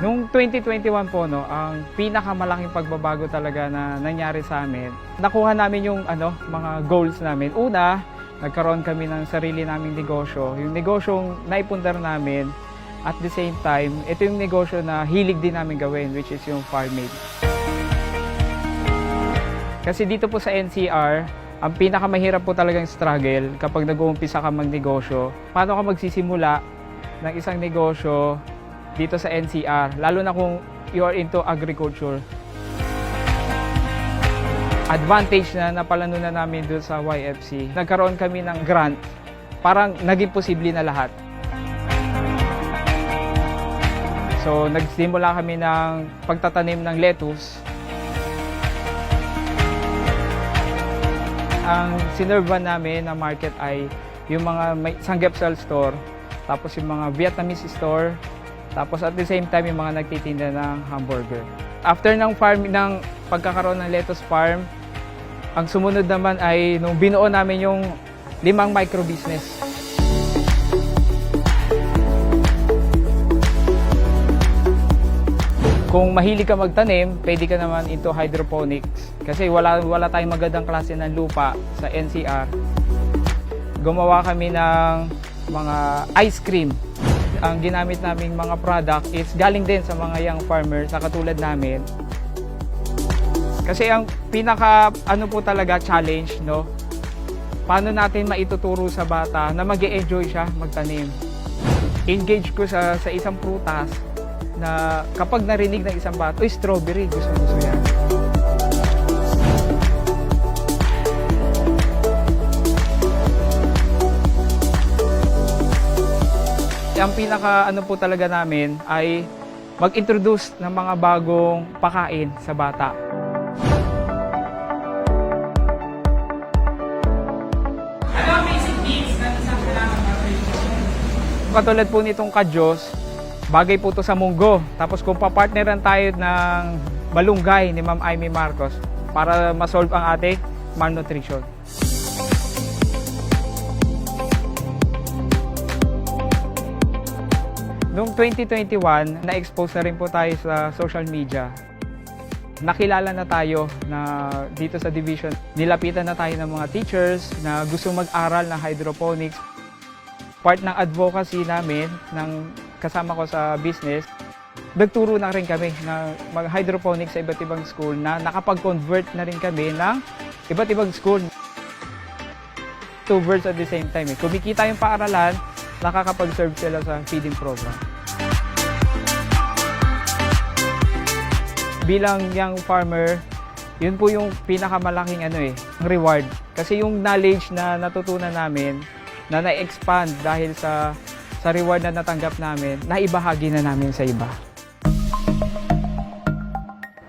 Noong 2021 po, no, ang pinakamalaking pagbabago talaga na nangyari sa amin, nakuha namin yung mga goals namin. Una, nagkaroon kami ng sarili naming negosyo. Yung negosyong naipundar namin, at the same time, ito yung negosyo na hilig din namin gawin, which is yung farming. Kasi dito po sa NCR, ang pinakamahirap po talagang struggle kapag nag-uumpisa ka magnegosyo. Paano ka magsisimula ng isang negosyo dito sa NCR, lalo na kung you are into agriculture. Advantage na napalanunan namin doon sa YFC. Nagkaroon kami ng grant, parang naging posible na lahat. So nagsimula kami ng pagtatanim ng lettuce. Ang sinervan namin na market ay yung mga Samgyeopsal store, tapos yung mga Vietnamese store, tapos at the same time yung mga nagtitinda ng hamburger. After ng pagkakaroon ng lettuce farm, ang sumunod naman ay nung binuo namin yung 5 micro-business. Kung mahilig ka magtanim, pwede ka naman into hydroponics. Kasi wala tayong magandang klase ng lupa sa NCR. Gumawa kami ng mga ice cream. Ang ginamit naming mga product is galing din sa mga young farmers na katulad namin. Kasi ang pinaka po talaga challenge, no? Paano natin maituturo sa bata na mag-e-enjoy siya magtanim. Engage ko sa isang prutas na kapag narinig ng isang bata, strawberry, gusto yan. Ang pinaka po talaga namin ay mag-introduce ng mga bagong pakain sa bata. Ano ang basic needs ng isang kailangan natin? Katulad po nitong kadyos, bagay po ito sa munggo. Tapos kung papartneran tayo ng malunggay ni Ma'am Amy Marcos para ma-solve ang ating malnutrition. Noong 2021, na-expose na rin po tayo sa social media. Nakilala na tayo na dito sa division. Nilapitan na tayo ng mga teachers na gusto mag-aral ng hydroponics. Part ng advocacy namin, kasama ko sa business, nagturo na rin kami na mag-hydroponics sa iba't ibang school na nakapag-convert na rin kami ng iba't ibang school. 2 birds at the same time. Kumikita yung paaralan, nakakapag-serve sila sa feeding program. Bilang young farmer, yun po yung pinakamalaking reward. Kasi yung knowledge na natutunan namin, na na-expand dahil sa reward na natanggap namin, naibahagi na namin sa iba.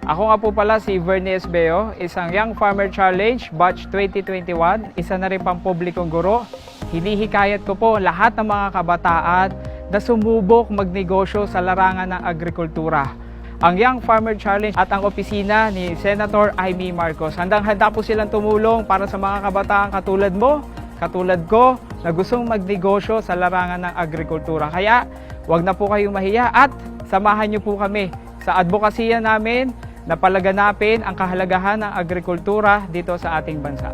Ako nga po pala si Vernie Esbeo, isang Young Farmer Challenge Batch 2021, isa na rin pang publikong guro. Hinihikayat ko po lahat ng mga kabataan na sumubok magnegosyo sa larangan ng agrikultura. Ang Young Farmer Challenge at ang opisina ni Senator Amy Marcos, handang-handa po silang tumulong para sa mga kabataan katulad mo, katulad ko, na gustong magnegosyo sa larangan ng agrikultura. Kaya, wag na po kayong mahiya at samahan niyo po kami sa advokasya namin na palaganapin ang kahalagahan ng agrikultura dito sa ating bansa.